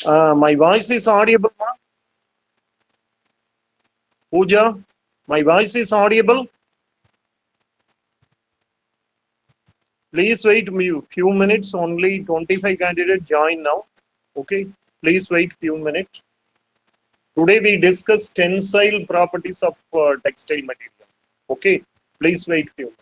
My voice is audible, ma? Pooja, my voice is audible? Please wait few minutes, only 25 candidates join now. Okay, please wait few minutes. Today we discuss tensile properties of textile material. Okay, please wait few minutes.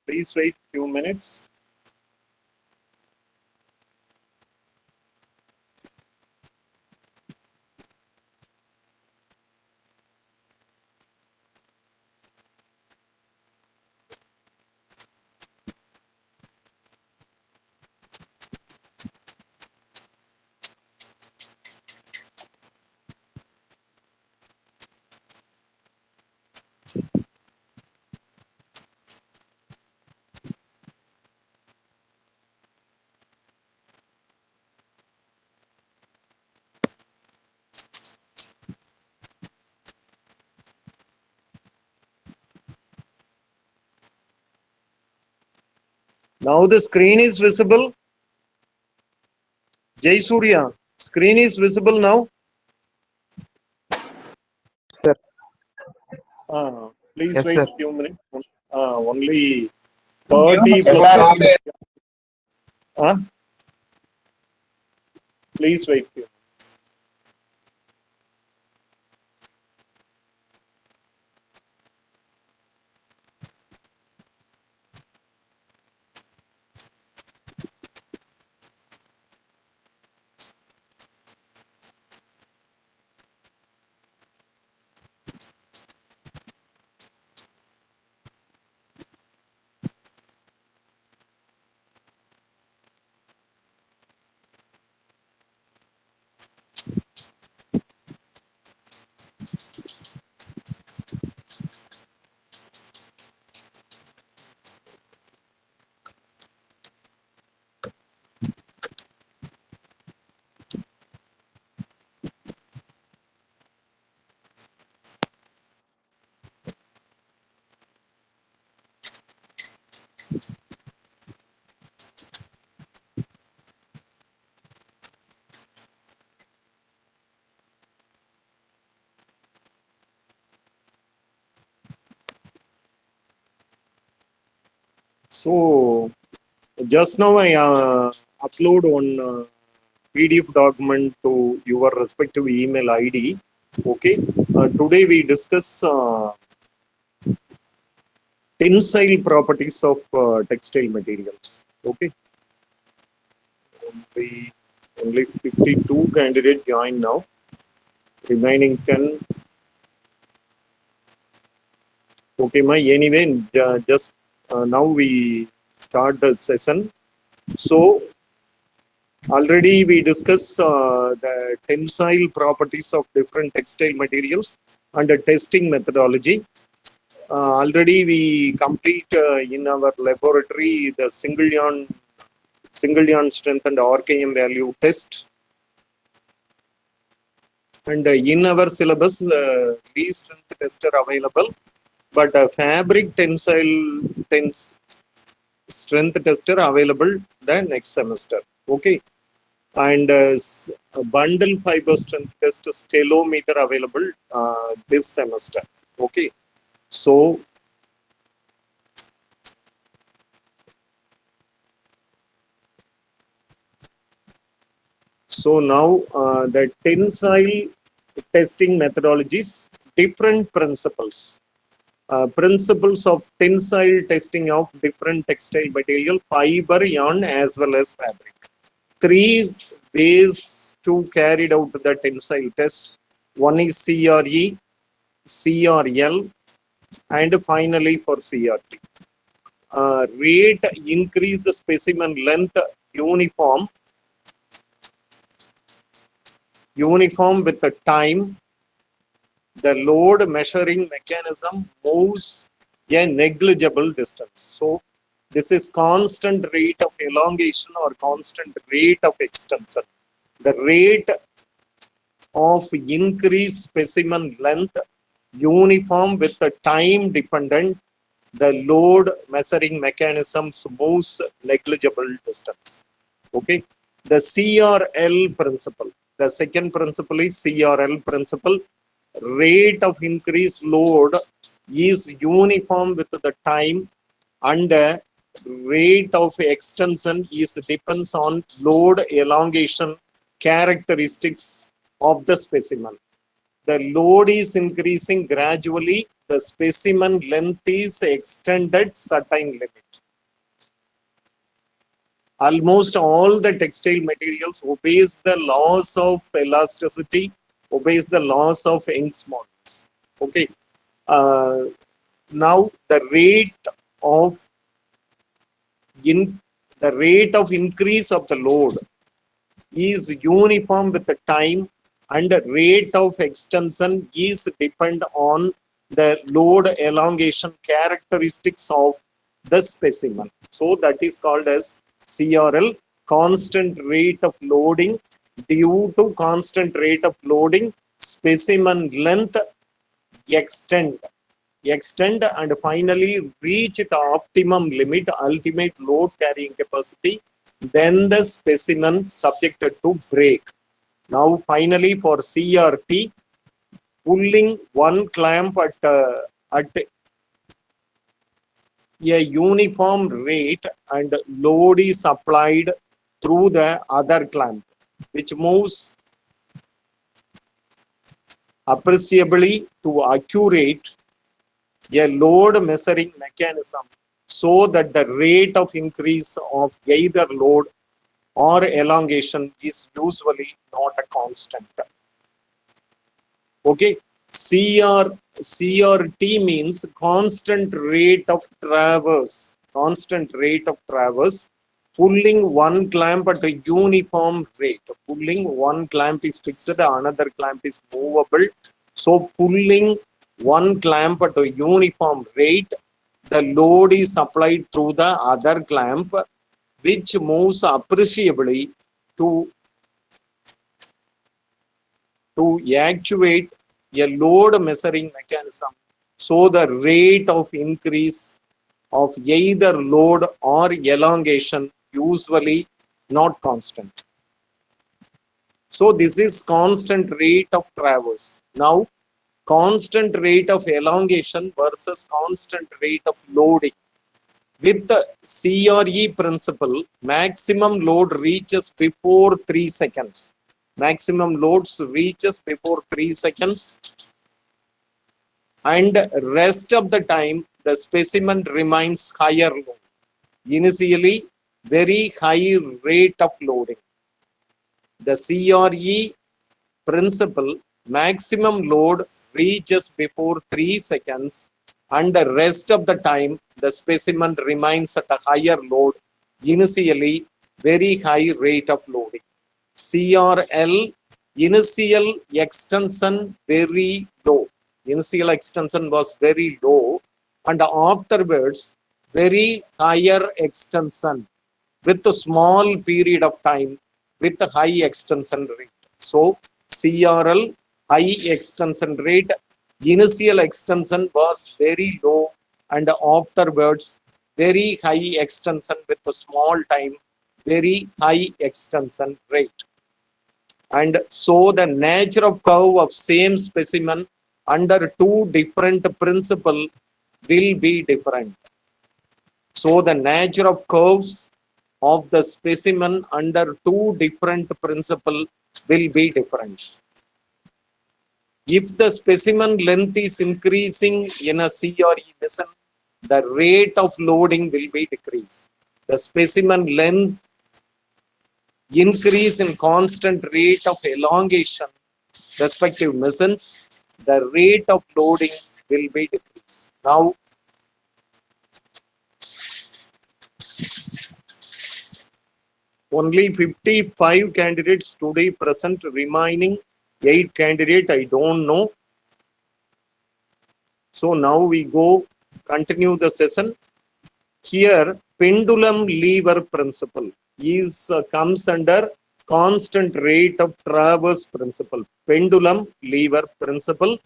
Please wait few minutes. Now the screen is visible. Jay Surya, screen is visible now. Sir. Please Yes, wait sir. few minutes. Only 30 plus. Please wait few. So just now I upload one PDF document to your respective email ID. Okay. Today we discuss tensile properties of textile materials. Okay. Only 52 candidates join now. Remaining 10. Okay, ma. Anyway, just now we start the session. So already we discussed the tensile properties of different textile materials and the testing methodology. Already we complete in our laboratory the single yarn strength and RKM value test. And in our syllabus, least strength test are available, but fabric tensile strength tester available the next semester. Okay. and bundle fiber strength test stelometer available this semester. Okay, so now the tensile testing methodologies, different principles. Principles of tensile testing of different textile material, fiber, yarn, as well as fabric. Three ways to carry out the tensile test. One is CRE, CRL, and finally for CRT. Rate increase the specimen length uniform with the time. The load measuring mechanism moves a negligible distance. So this is constant rate of elongation or constant rate of extension. The rate of increased specimen length uniform with the time dependent. The load measuring mechanisms moves negligible distance. Okay. The CRL principle. The second principle is CRL principle. Rate of increased load is uniform with the time, and the rate of extension is depends on load elongation characteristics of the specimen. The load is increasing gradually, the specimen length is extended certain limit. Almost all the textile materials obeys the laws of elasticity, obeys the laws of Young's models. Okay. Now the rate of increase of the load is uniform with the time, and the rate of extension is depend on the load elongation characteristics of the specimen. So that is called as CRL, constant rate of loading. Due to constant rate of loading, specimen length extend and finally reach the optimum limit, ultimate load carrying capacity. Then the specimen subjected to break. Now finally for CRT, pulling one clamp at a uniform rate and load is applied through the other clamp, which moves appreciably to accurate a load measuring mechanism, so that the rate of increase of either load or elongation is usually not a constant. Okay. CRT means constant rate of traverse. Pulling one clamp at a uniform rate. Pulling one clamp is fixed, another clamp is movable. So pulling one clamp at a uniform rate, the load is applied through the other clamp, which moves appreciably to actuate a load measuring mechanism. So the rate of increase of either load or elongation usually not constant. So this is constant rate of traverse. Now constant rate of elongation versus constant rate of loading. With the CRE principle, maximum load reaches before 3 seconds. Maximum loads reaches before 3 seconds, and rest of the time the specimen remains higher load. Initially, very high rate of loading. The CRE principle, maximum load reaches before 3 seconds, and the rest of the time the specimen remains at a higher load. Initially, very high rate of loading. CRL, initial extension very low. Initial extension was very low, and afterwards very higher extension with a small period of time with a high extension rate. So CRL, high extension rate, initial extension was very low, and afterwards very high extension with a small time very high extension rate. And so the nature of curve of same specimen under two different principle will be different. So the nature of curves of the specimen under two different principle will be different. If the specimen length is increasing in a CRE machine, the rate of loading will be decreased. The specimen length increase in constant rate of elongation respective machines, the rate of loading will be decreased. Now, only 55 candidates today present, remaining 8 candidate I don't know. So now we go continue the session. Here pendulum lever principle is comes under constant rate of traverse principle. Pendulum lever principle.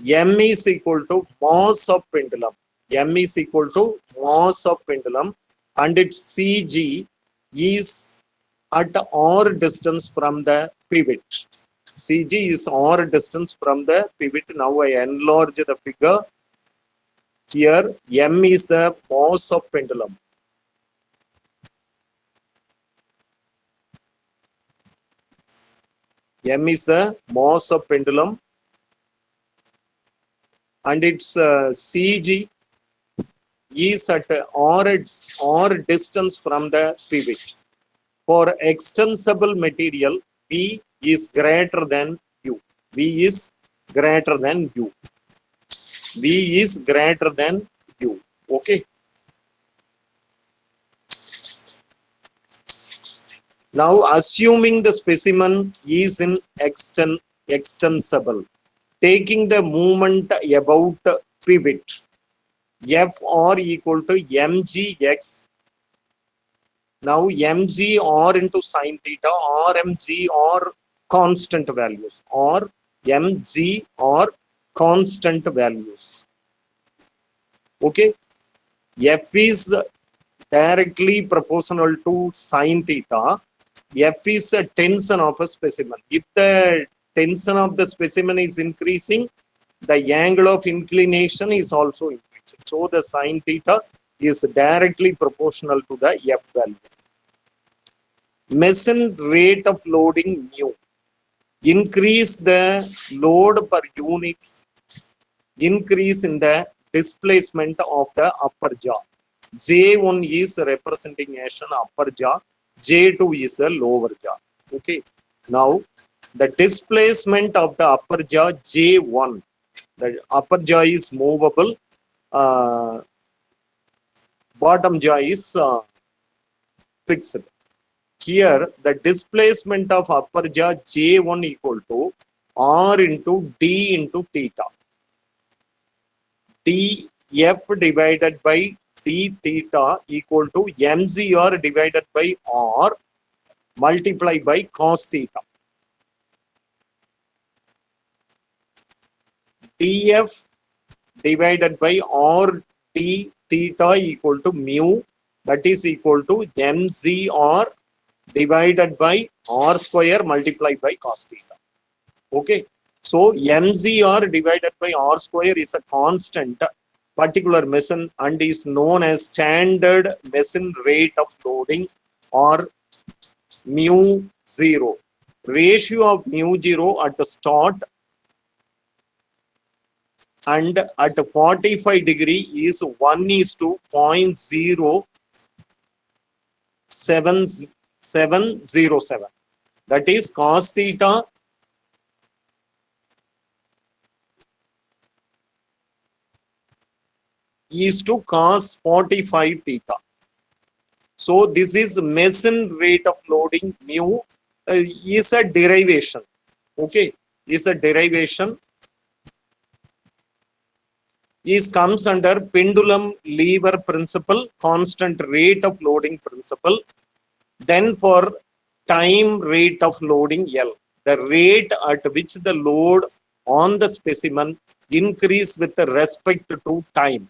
M is equal to mass of pendulum. M is equal to mass of pendulum, and its CG is at r distance from the pivot. CG is r distance from the pivot. Now I enlarge the figure. Here M is the mass of pendulum. M is the mass of pendulum, and its CG is at r distance from the pivot. For extensible material, V is greater than U. V is greater than U. V is greater than U. Okay. Now, assuming the specimen is in extensible, taking the movement about pivot, Fr equal to mgx. Now mg r into sine theta or mg or constant values, or mg or constant values. Okay. F is directly proportional to sine theta. F is a tension of a specimen. If the tension of the specimen is increasing, the angle of inclination is also increasing. So the sine theta is directly proportional to the F value. Machine rate of loading mu. Increase the load per unit, increase in the displacement of the upper jaw. J1 is representing as an upper jaw, J2 is the lower jaw. Okay. Now, the displacement of the upper jaw J1, the upper jaw is movable, bottom jaw is fixed. Here, the displacement of upper jaw J1 equal to R into D into theta. dF divided by d theta equal to mgr divided by r multiplied by cos theta. dF divided by r d theta equal to mu, that is equal to mgr divided by r square multiplied by cos theta. Okay. So mgr divided by r square is a constant particular machine and is known as standard machine rate of loading, or mu zero. Ratio of mu zero at the start and at 45 degree is 1:0.7707. That is cos theta is to cos 45 theta. So this is machine rate of loading mu is a derivation. Okay, is a derivation. Is comes under pendulum lever principle, constant rate of loading principle. Then for time rate of loading L, the rate at which the load on the specimen increase with respect to time,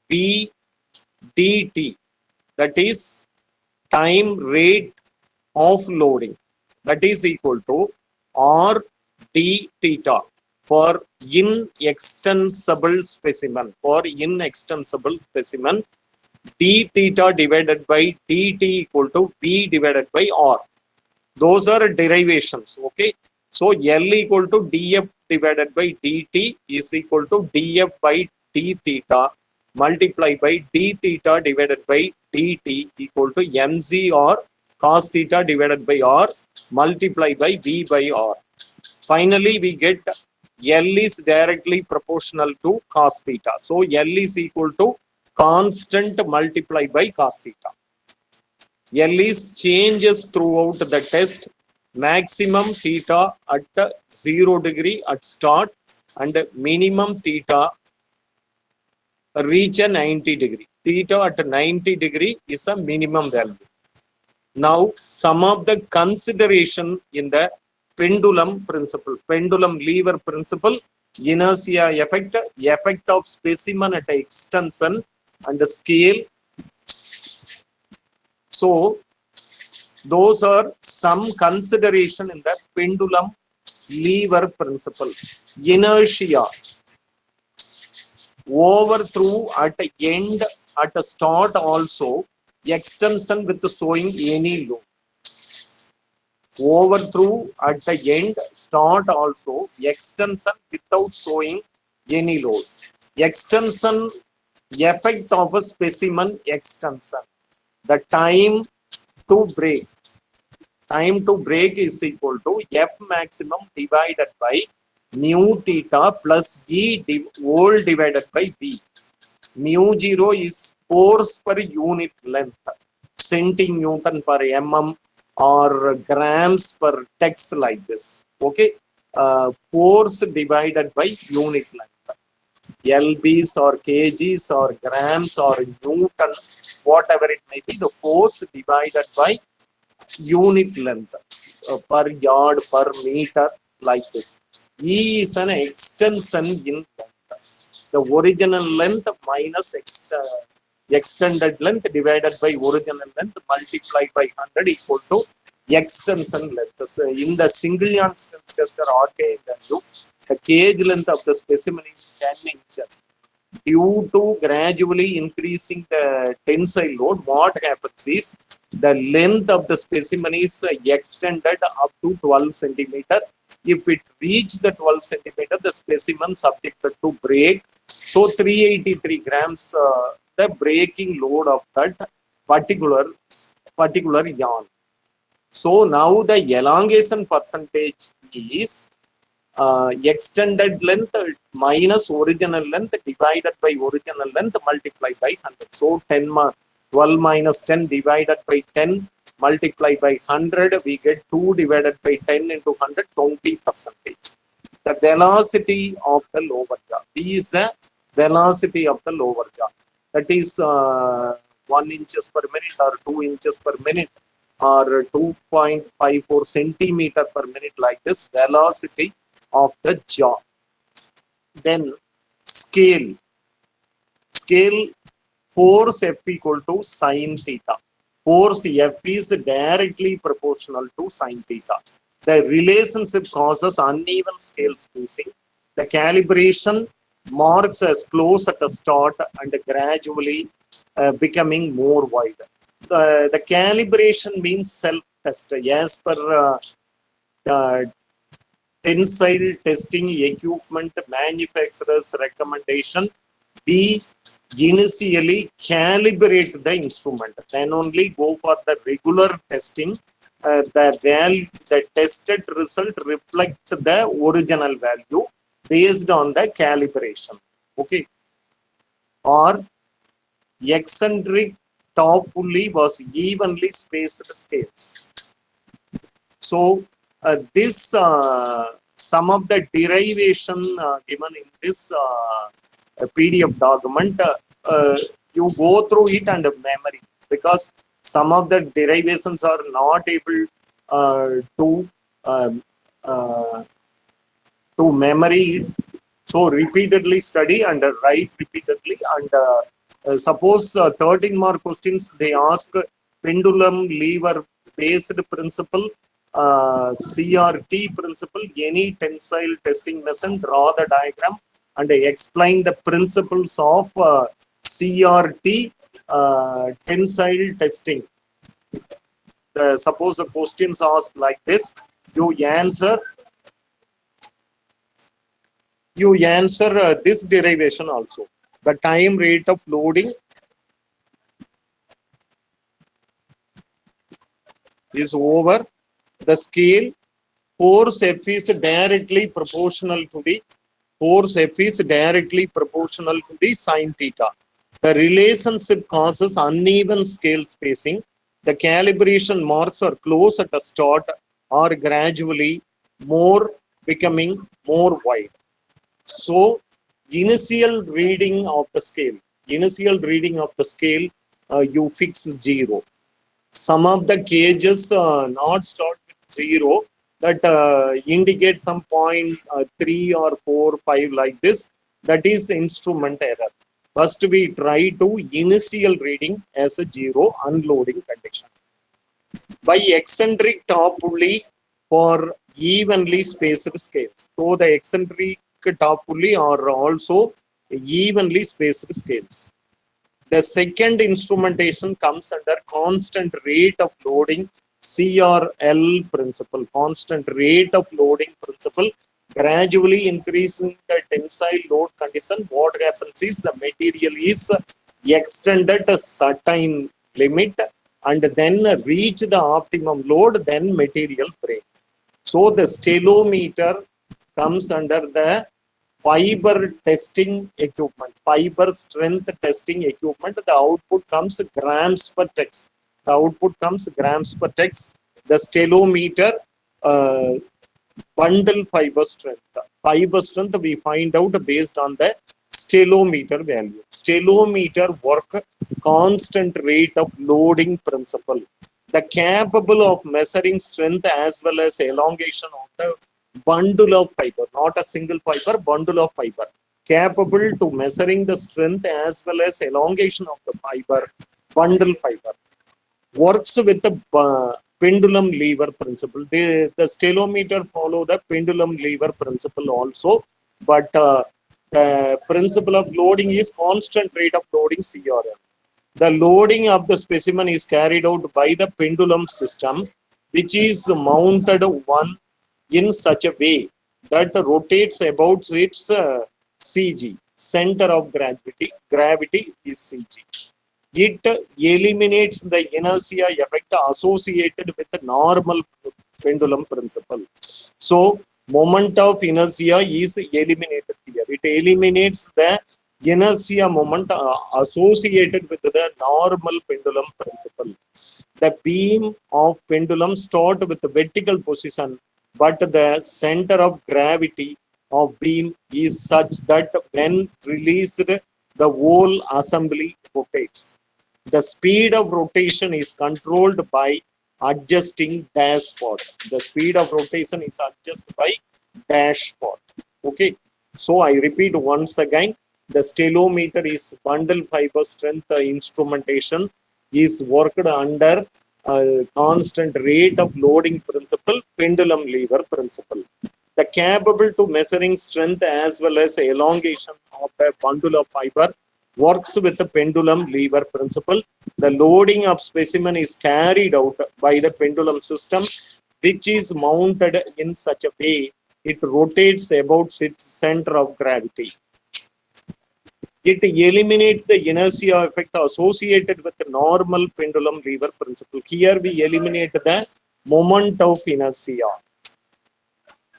V dt, that is time rate of loading, that is equal to r d theta for inextensible specimen. For inextensible specimen, d theta divided by dt equal to v divided by r. Those are derivations. Okay, so L equal to df divided by dt is equal to df by d theta multiplied by d theta divided by dt equal to mg or cos theta divided by r multiplied by v by r. Finally, we get L is directly proportional to cos theta. So L is equal to constant multiplied by cos theta. L is changes throughout the test. Maximum theta at 0 degree at start and minimum theta reach a 90 degree. Theta at 90 degree is a minimum value. Now, some of the consideration in the pendulum principle, pendulum lever principle, inertia effect, effect of specimen at extension and the scale. So, those are some consideration in the pendulum lever principle. Inertia, overthrow at end, at start also, extension with showing any load. Overthrow at the end, start also, extension without showing any load. Extension, effect of a specimen extension. The time to break. Time to break is equal to F maximum divided by mu theta plus E whole divided by V. Mu 0 is force per unit length, centinewton per mm or grams per text like this. Okay, force divided by unit length. LBs or kgs or grams or newton, whatever it may be, the force divided by unit length, per yard, per meter, like this. E is an extension in length. The original length minus extended length divided by original length multiplied by 100 equal to extension length. So in the single yarn strength tester RKI value, the cage length of the specimen is 10 inches. Due to gradually increasing the tensile load, what happens is the length of the specimen is extended up to 12 centimeter. If it reach the 12 centimeter, the specimen subjected to break. So 383 grams, the breaking load of that particular yarn. So now the elongation percentage is extended length minus original length divided by original length multiplied by 100. So 12 minus 10 divided by 10 multiplied by 100, we get 2 divided by 10 into 100, 20%. The velocity of the lower jaw. V is the velocity of the lower jaw. That is 1 inches per minute or 2 inches per minute or 2.54 centimeter per minute, like this velocity of the jaw. Then scale. Scale, force F equal to sin theta. Force F is directly proportional to sin theta. The relationship causes uneven scale spacing. The calibration marks as close at the start and gradually becoming more wide. The calibration means self-test. As per tensile testing equipment manufacturer's recommendation, we initially calibrate the instrument, then only go for the regular testing. The tested result reflect the original value based on the calibration. Okay, or eccentric top pulley was evenly spaced scales. So this some of the derivation given in this PDF document, you go through it and memory, because some of the derivations are not able to memory. So repeatedly study and write repeatedly and Suppose 13 mark questions, they ask pendulum lever based principle, CRT principle, any tensile testing lesson, draw the diagram and explain the principles of CRT tensile testing. Suppose the questions asked like this, you answer this derivation also. The time rate of loading is over the scale. Force F is directly proportional to the sine theta. The relationship causes uneven scale spacing. The calibration marks are close at the start or gradually becoming more wide. So initial reading of the scale, you fix 0. Some of the gauges not start with 0, that indicate some point 3 or 4, 5 like this. That is instrument error. First we try to initial reading as a 0 unloading condition. By eccentric top pulley for evenly spaced scales. So the eccentric top pulley are also evenly spaced scales. The second instrumentation comes under constant rate of loading, CRL principle. Constant rate of loading principle, gradually increasing the tensile load condition. What happens is the material is extended a certain limit and then reach the optimum load, then material break. So the stelometer comes under the fiber testing equipment, fiber strength testing equipment. The output comes grams per tex. The stelometer bundle fiber strength. Fiber strength we find out based on the stelometer value. Stelometer work constant rate of loading principle. The capable of measuring strength as well as elongation of the bundle of fiber, not a single fiber, bundle of fiber, capable to measuring the strength as well as elongation of the fiber, bundle fiber, works with the pendulum lever principle. The stelometer follow the pendulum lever principle also, but the principle of loading is constant rate of loading, CRL. The loading of the specimen is carried out by the pendulum system, which is mounted one in such a way that rotates about its CG, center of gravity. Gravity is CG. It eliminates the inertia effect associated with the normal pendulum principle. So moment of inertia is eliminated here. It eliminates the inertia moment associated with the normal pendulum principle. The beam of pendulum start with the vertical position, but the center of gravity of beam is such that when released, the whole assembly rotates. The speed of rotation is controlled by adjusting dashpot. The speed of rotation is adjusted by dashpot. Okay. So I repeat once again, the stelometer is bundle fiber strength instrumentation is worked under constant rate of loading principle, pendulum lever principle. The capable to measuring strength as well as elongation of the bundle of fiber works with the pendulum lever principle. The loading of specimen is carried out by the pendulum system, which is mounted in such a way it rotates about its center of gravity. It eliminates the inertia effect associated with the normal pendulum lever principle. Here we eliminate the moment of inertia.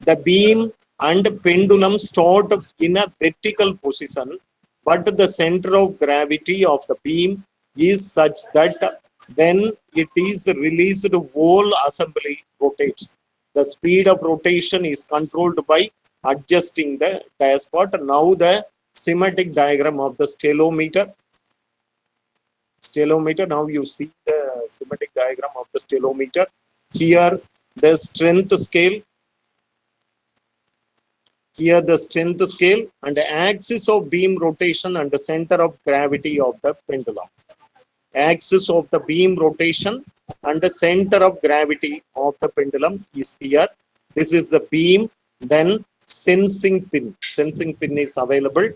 The beam and pendulum start in a vertical position, but the center of gravity of the beam is such that when it is released, the whole assembly rotates. The speed of rotation is controlled by adjusting the dashpot. Now the schematic diagram of the stelometer. Now you see the schematic diagram of the stelometer. Here the strength scale. Here the strength scale and the axis of beam rotation and the center of gravity of the pendulum. Axis of the beam rotation and the center of gravity of the pendulum is here. This is the beam. Then sensing pin. Sensing pin is available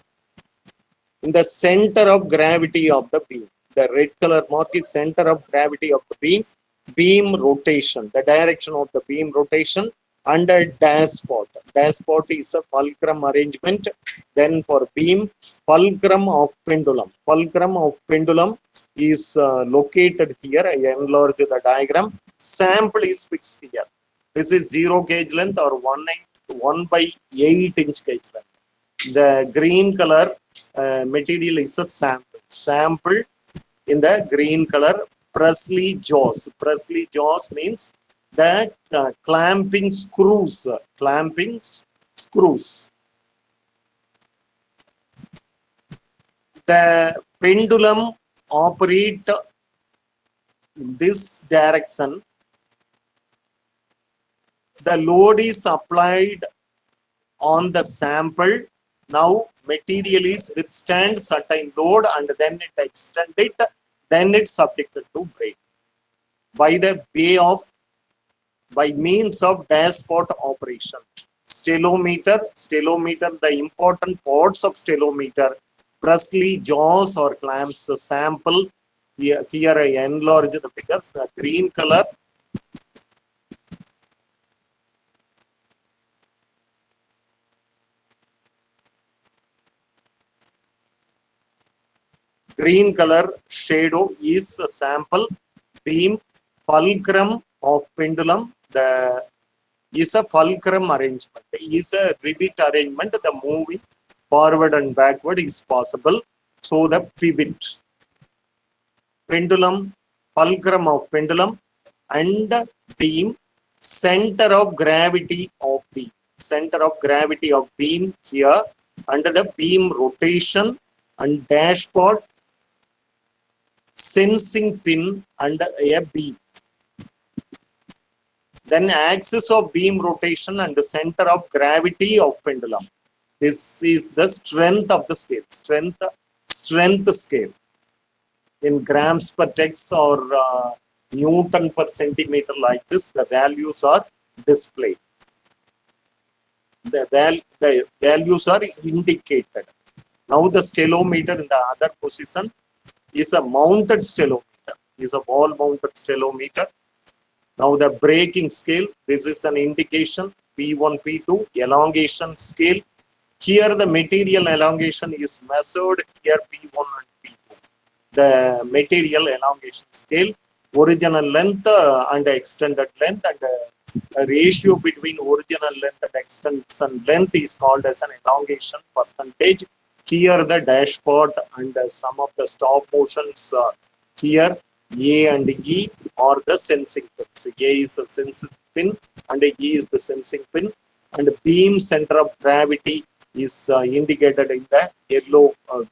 in the center of gravity of the beam. The red color mark is center of gravity of the beam. Beam rotation, the direction of the beam rotation, and a dashpot. Dashpot is a fulcrum arrangement. Then for beam, fulcrum of pendulum. Fulcrum of pendulum is located here. I enlarge the diagram. Sample is fixed here. This is 0 gauge length or 1/8 inch gauge length. The green color material is a sample. Sample in the green color. Presley jaws. Presley jaws means the clamping screws. Clamping screws. The pendulum operate in this direction. The load is applied on the sample. Now material is withstand certain load and then it extend it. Then it's subjected to break by means of dashpot operation. Stellometer, the important parts of stellometer, Presley jaws or clamps, sample. Here I enlarge the figures. The green color. Green color shadow is a sample. Beam, fulcrum of pendulum. The is a fulcrum arrangement. Is a rivet arrangement. The moving forward and backward is possible. So the pivot. Pendulum, fulcrum of pendulum, and beam, center of gravity of beam. Center of gravity of beam here under the beam rotation and dashpot, sensing pin and a beam. Then axis of beam rotation and the center of gravity of pendulum. This is the strength of the scale. Strength scale. In grams per tex or Newton per centimeter like this, the values are displayed. The values are indicated. Now the stellometer in the other position is a mounted stellometer. Is a wall mounted stellometer. Now the braking scale, this is an indication. P1, P2, elongation scale. Here the material elongation is measured. Here P1 and P2. The material elongation scale, original length and extended length, and a ratio between original length and extension length is called as an elongation percentage. Here the dashpot and some of the stop motions here A and E are the sensing pins. A is the sensing pin and E is the sensing pin, and beam center of gravity is indicated in the yellow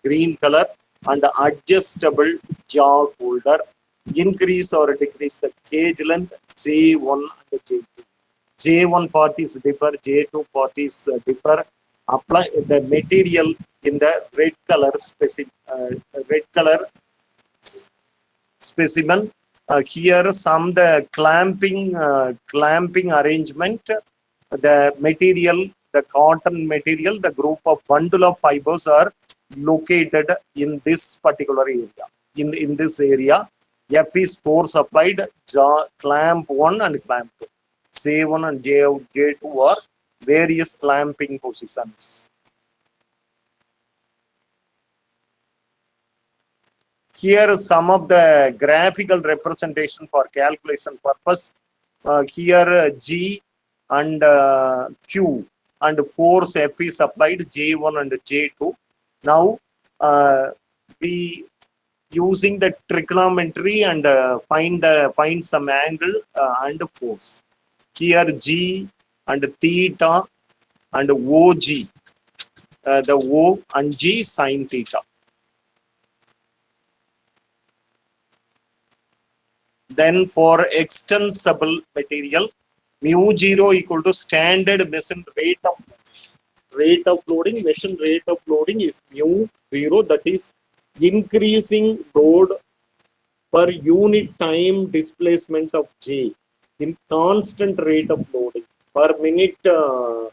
green color, and adjustable jaw holder. Increase or decrease the gauge length J1 and J2. J1 parties differ, J2 parties differ. Apply the material in the red color specimen. Here some the clamping arrangement. The material, the cotton material, the group of bundle of fibers are located in this particular area. In this area, F is force applied, clamp 1 and clamp 2. J1 and J2 are various clamping positions. Here some of the graphical representation for calculation purpose. Here G and Q and force F is applied, J1 and J2. Now we using the trigonometry and find some angle and force. Here G and theta and OG, the O and G sin theta. Then for extensible material, mu0 equal to standard machine rate of motion. rate of loading, machine rate of loading is mu 0, that is increasing load per unit time displacement of J in constant rate of loading per minute 1.5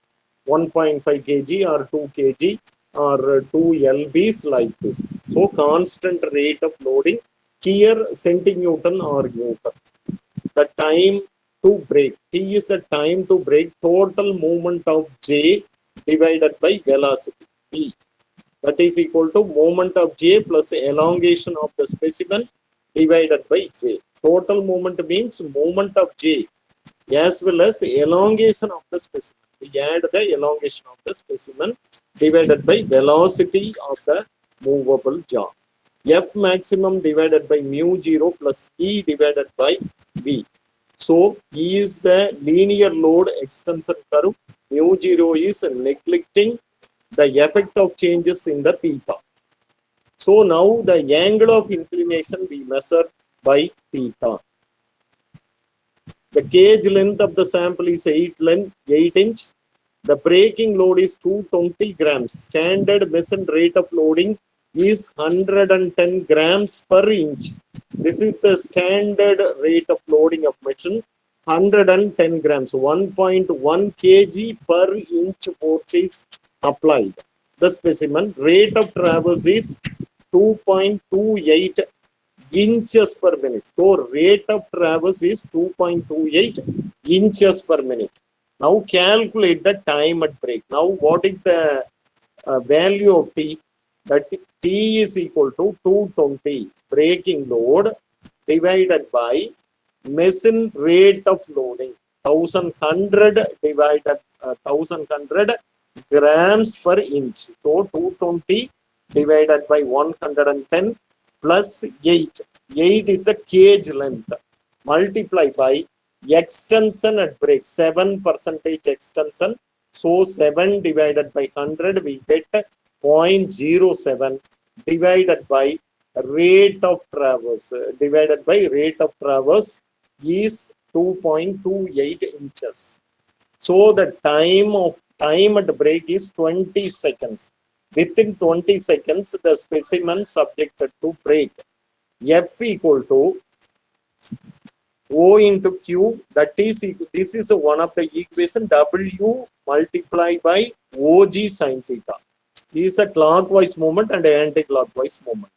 kg or 2 kg or 2 lbs like this. So constant rate of loading here centinewton or newton. The time to break, T is the time to break total movement of J divided by velocity V. That is equal to moment of J plus elongation of the specimen divided by J. Total moment means moment of J as well as elongation of the specimen. We add the elongation of the specimen divided by velocity of the movable jaw. F maximum divided by mu 0 plus E divided by V. So E is the linear load extension curve. Mu 0 is neglecting the effect of changes in the theta. So now the angle of inclination we measure by theta. The cage length of the sample is 8 inch. The breaking load is 220 grams. Standard machine rate of loading is 110 grams per inch. This is the standard rate of loading of machine. 110 grams, 1.1 kg per inch force is applied. The specimen rate of traverse is 2.28 inches per minute. So rate of traverse is 2.28 inches per minute. Now calculate the time at break. Now what is the value of T? That T is equal to 220 breaking load divided by machine rate of loading 1100 divided 1100 grams per inch. So 220 divided by 110 plus 8. 8 is the cage length. Multiply by extension at break, 7% extension. So 7 divided by 100, we get 0.07 divided by rate of traverse. Divided by rate of traverse is 2.28 inches. So the time at break is 20 seconds. Within 20 seconds, the specimen subjected to break. F equal to O into Q, that is, this is the one of the equation, W multiplied by OG sin theta. This is a clockwise movement and anti-clockwise movement.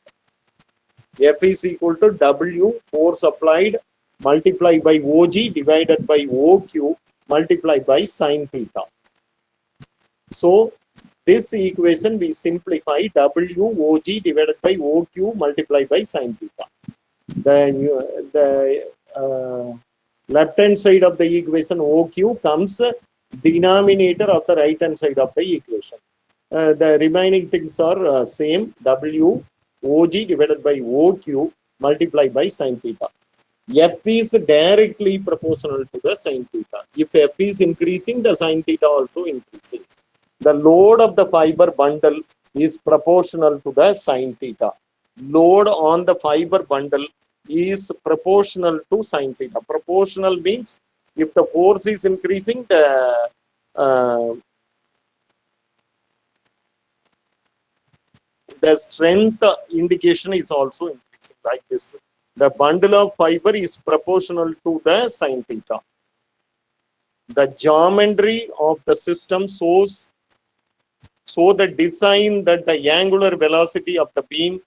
F is equal to W, force applied, multiplied by OG divided by OQ, multiplied by sin theta. So, this equation we simplify WOG divided by OQ multiplied by sin theta. The left hand side of the equation OQ comes denominator of the right hand side of the equation. The remaining things are same, WOG divided by OQ multiplied by sin theta. F is directly proportional to the sin theta. If F is increasing, the sin theta also increasing. The load of the fiber bundle is proportional to the sin theta. Load on the fiber bundle is proportional to sin theta. Proportional means if the force is increasing, the strength indication is also increasing like this. The bundle of fiber is proportional to the sin theta. The geometry of the system shows the design that the angular velocity of the beam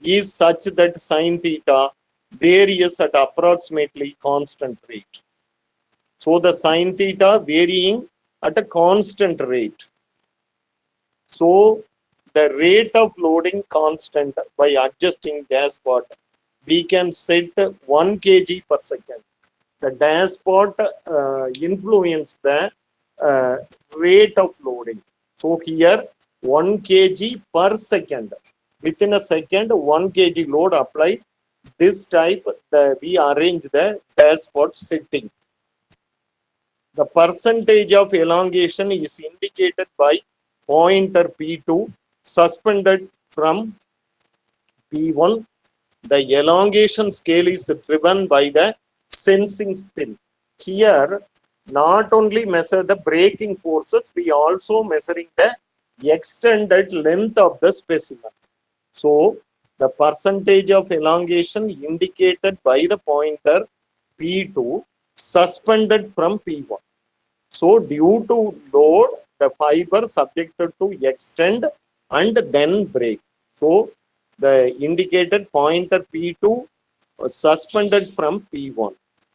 is such that sin theta varies at approximately constant rate. So the sin theta varying at a constant rate. So the rate of loading constant by adjusting dashpot, we can set 1 kg per second. The dashpot influence the rate of loading. So here 1 kg per second. Within a second, 1 kg load applied. This type, we arrange the dashpot setting. The percentage of elongation is indicated by pointer P2 suspended from P1. The elongation scale is driven by the sensing spin. Here, not only measure the braking forces, we also measuring the extended length of the specimen. So the percentage of elongation indicated by the pointer P2 suspended from P1. So due to load, the fiber subjected to extend and then break. So the indicated pointer P2 was suspended from P1.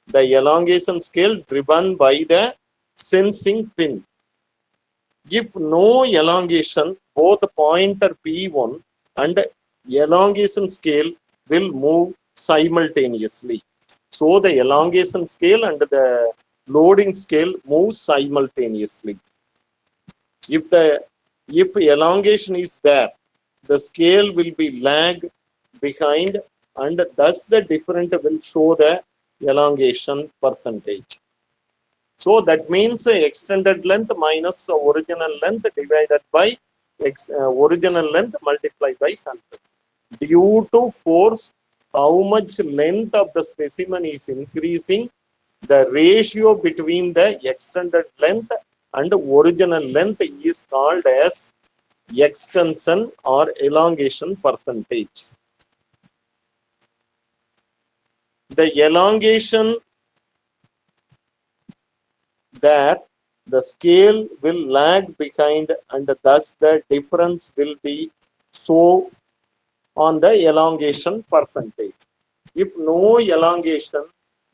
The elongation scale driven by the sensing pin. If no elongation, both pointer P1 and elongation scale will move simultaneously. So the elongation scale and the loading scale move simultaneously. If elongation is there, the scale will be lag behind, and thus the difference will show the elongation percentage. So that means extended length minus original length divided by original length multiplied by 100. Due to force, how much length of the specimen is increasing, the ratio between the extended length and original length is called as extension or elongation percentage. The elongation there, the scale will lag behind, and thus the difference will be so on the elongation percentage. If no elongation,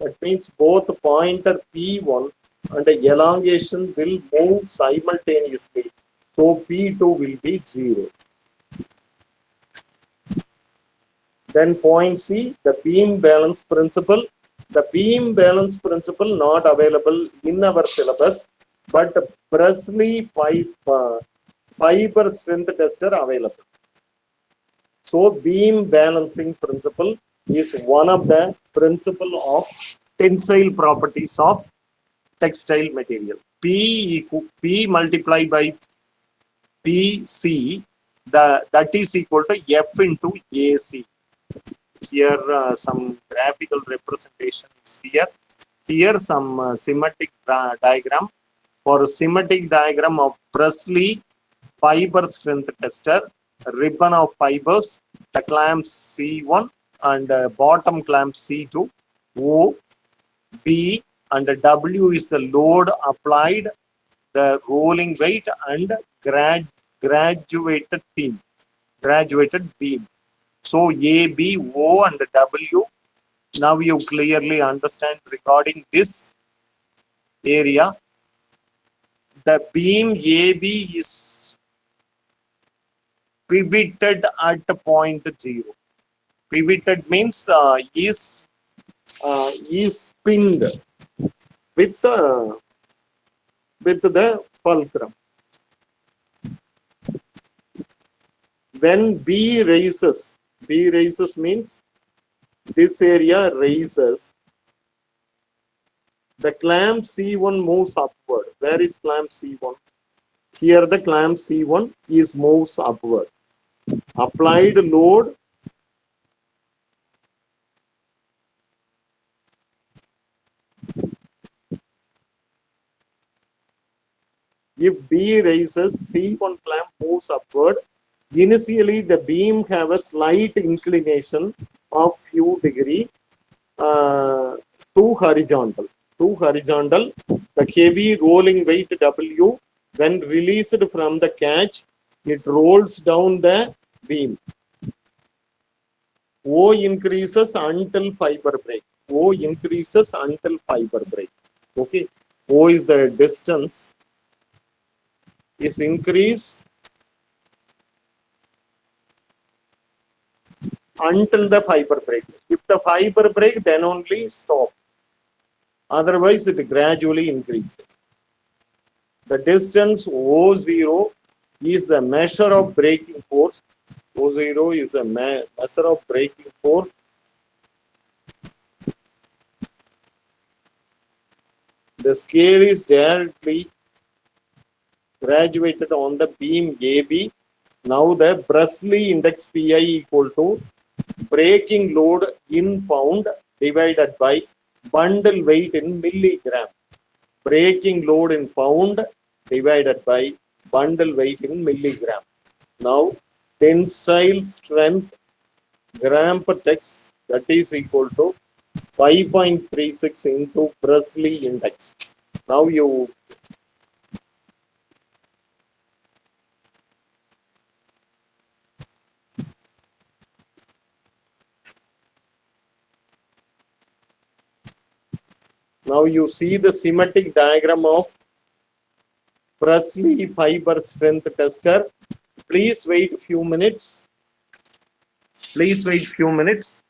that means both pointer P1 and the elongation will move simultaneously. So P2 will be 0. Then point C, the beam balance principle. The beam balance principle not available in our syllabus, but Presley fiber strength tester available. So beam balancing principle is one of the principle of tensile properties of textile material. P multiplied by PC, that is equal to F into AC. Here some graphical representation is here. Here some schematic diagram. For schematic diagram of Presley fiber strength tester, ribbon of fibers, the clamp C1 and bottom clamp C2, O, B and W is the load applied, the rolling weight and graduated beam. So A, B, O and W. Now you clearly understand regarding this area. The beam AB is pivoted at point 0. Pivoted means is pinned with the fulcrum. When B raises means this area raises, the clamp C1 moves upward. Where is clamp C1? Here the clamp C1 is moves upward. Applied load if B raises, C1 clamp moves upward. Initially, the beam have a slight inclination of few degree to horizontal. The heavy rolling weight W, when released from the catch, it rolls down the beam. O increases until fiber break. Okay. O is the distance. Is increase until the fiber break. If the fiber break, then only stop. Otherwise, it gradually increases. The distance O0 is the measure of braking force. O0 is the measure of braking force. The scale is directly graduated on the beam AB. Now the Presley index PI equal to braking load in pound divided by bundle weight in milligram. breaking load in pound divided by bundle weight in milligram. Now, tensile strength gram per text, that is equal to 5.36 into Presley index. Now you see the schematic diagram of Presley fiber strength tester. Please wait a few minutes. Please wait a few minutes.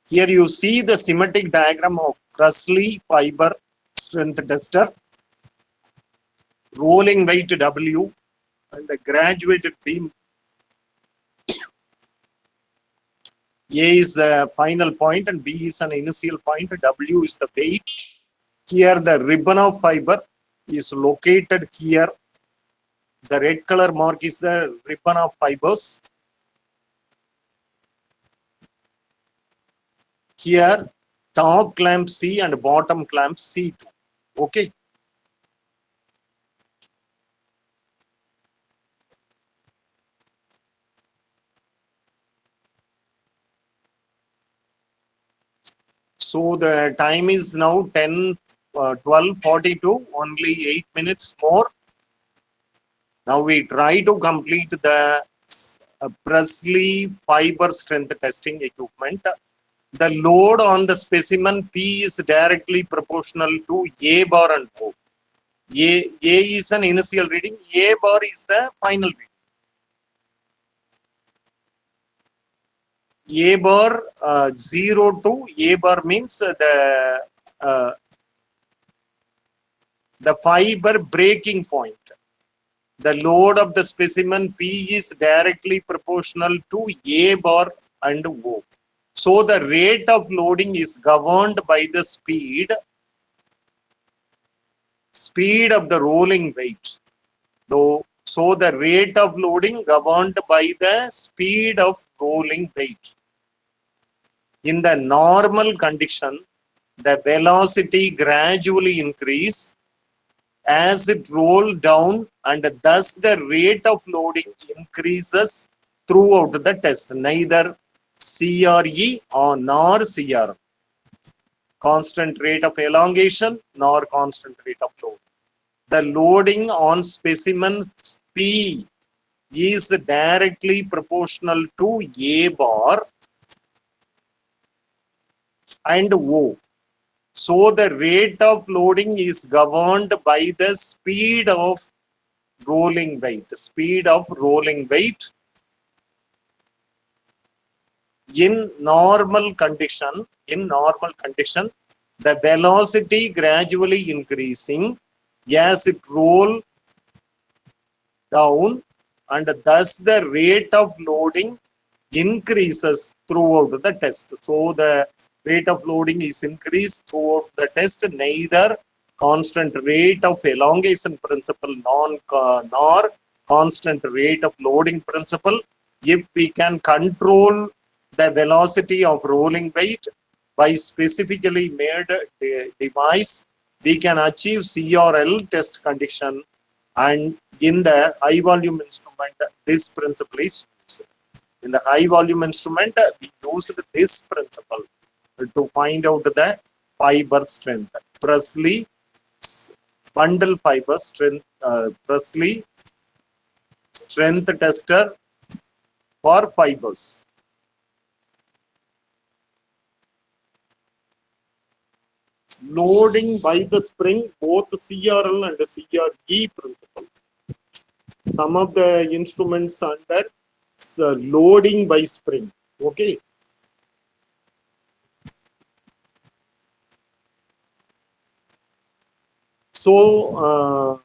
Here you see the schematic diagram of Presley fiber strength tester, rolling weight W, and the graduated beam A is the final point and B is an initial point. W is the weight. Here the ribbon of fiber is located here. The red color mark is the ribbon of fibers. Here top clamp C and bottom clamp C2. Okay. So the time is now 12:42, only 8 minutes more. Now we try to complete the Presley fiber strength testing equipment. The load on the specimen P is directly proportional to A bar and O. A is an initial reading, A bar is the final reading. A bar 0 to A bar means the fiber breaking point. The load of the specimen P is directly proportional to A bar and O. So the rate of loading is governed by the speed of the rolling weight. So the rate of loading governed by the speed of rolling weight. In the normal condition, the velocity gradually increase as it rolls down, and thus the rate of loading increases throughout the test, neither CRE or nor CR. Constant rate of elongation nor constant rate of load. The loading on specimen P is directly proportional to A bar and O. So the rate of loading is governed by the speed of rolling weight. Speed of rolling weight. In normal condition, the velocity gradually increasing as it roll down, and thus the rate of loading increases throughout the test. So the rate of loading is increased throughout the test, neither constant rate of elongation principle nor constant rate of loading principle. If we can control the velocity of rolling weight by specifically made device, we can achieve CRL test condition, and in the high volume instrument this principle is used. In the high volume instrument we used this principle to find out the fiber strength. Presley bundle fiber strength, Presley strength tester for fibers. Loading by the spring, both CRL and CRE principle. Some of the instruments under loading by spring. Okay. So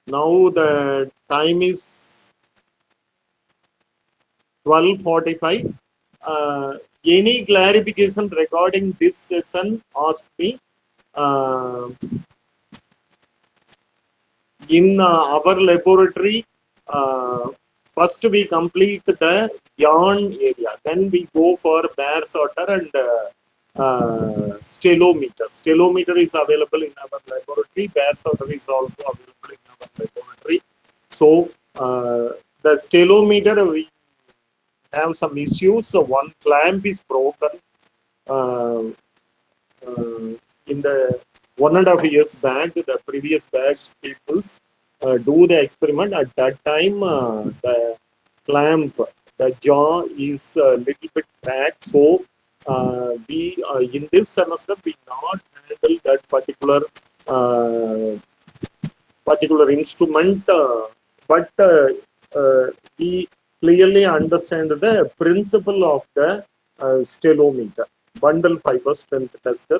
now the time is 12:45. Any clarification regarding this session, ask me. In our laboratory, first we complete the yarn area, then we go for bare sorter and stelometer. Stelometer is available in our laboratory. Bare sorter is also available in our laboratory. So the stelometer, we have some issues. So one clamp is broken in the 1.5 years back. The previous batch people do the experiment. At that time, the clamp, the jaw is a little bit cracked. So we in this semester we not handle that particular instrument, but we clearly understand the principle of the stelometer, bundle fiber strength tester,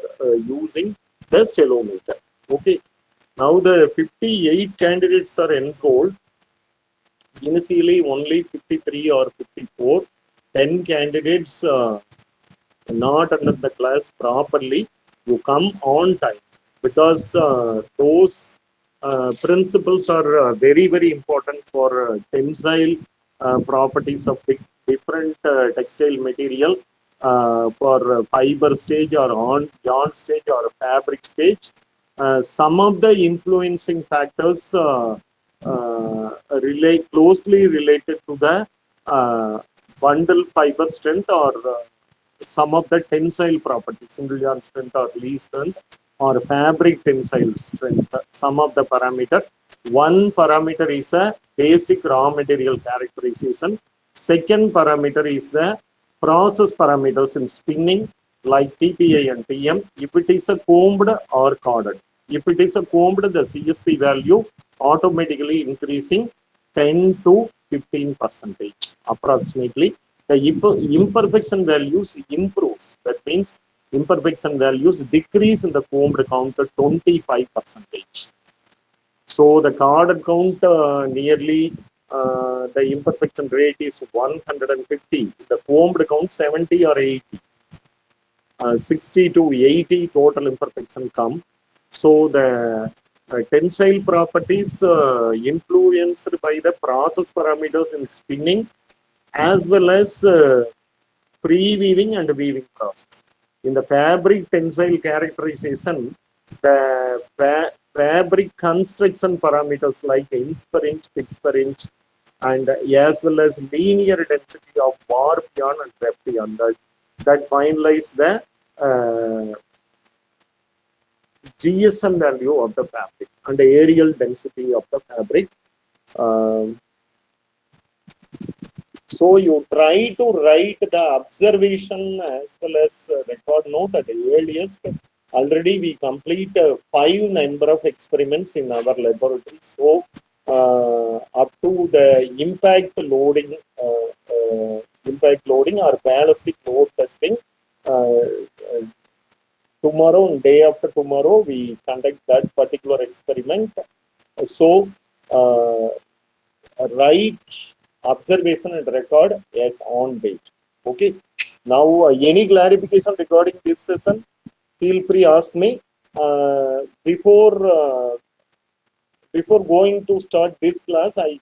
using the stelometer. Okay. Now the 58 candidates are enrolled. Initially only 53 or 54. 10 candidates not under the class properly. You come on time, because those principles are very, very important for tensile properties of different textile material, for fiber stage or on yarn stage or fabric stage. Some of the influencing factors closely related to the bundle fiber strength, or some of the tensile properties, single yarn strength or least strength, or fabric tensile strength. Some of the parameter. One parameter is a basic raw material characterization. Second parameter is the process parameters in spinning, like TPI and TM. If it is a combed or corded. If it is a combed, the CSP value automatically increasing 10 to 15% approximately. The imperfection values improves. That means imperfection values decrease in the combed count to 25%. So the corded count nearly the imperfection rate is 150. The combed count 70 or 80. 60 to 80 total imperfection come. So the tensile properties influenced by the process parameters in spinning, as well as pre-weaving and weaving process. In the fabric tensile characterization, the fabric construction parameters like inch per inch, pitch per inch, and as well as linear density of warp yarn and crepe yarn, that finalize the GSM value of the fabric and the aerial density of the fabric. So you try to write the observation as well as record note at the earliest. Already we complete 5 number of experiments in our laboratory. So up to the impact loading or ballistic load testing, tomorrow and day after tomorrow we conduct that particular experiment. So write observation and record as on date. Okay. Now any clarification regarding this session, feel free ask me. Before going to start this class, I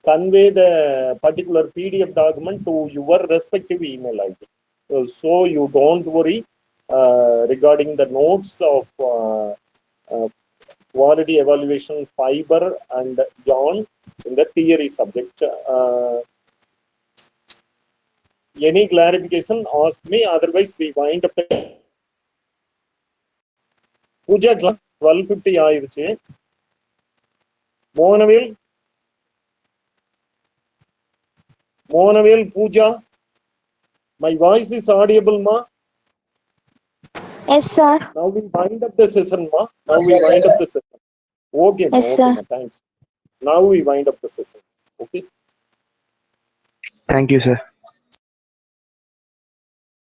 convey the particular PDF document to your respective email ID. So you don't worry regarding the notes of quality evaluation fiber and yarn in the theory subject. Any clarification, ask me. Otherwise, we wind up the Puja class. 12:50 ஆயிருச்சு. Monavel, Puja, my voice is audible, ma? Yes, sir. Now we wind up the session, ma. Now we wind up the session. Okay, ma. Yes, Okay, sir. ma. Thanks. Now we wind up the session. Okay. Thank you, sir.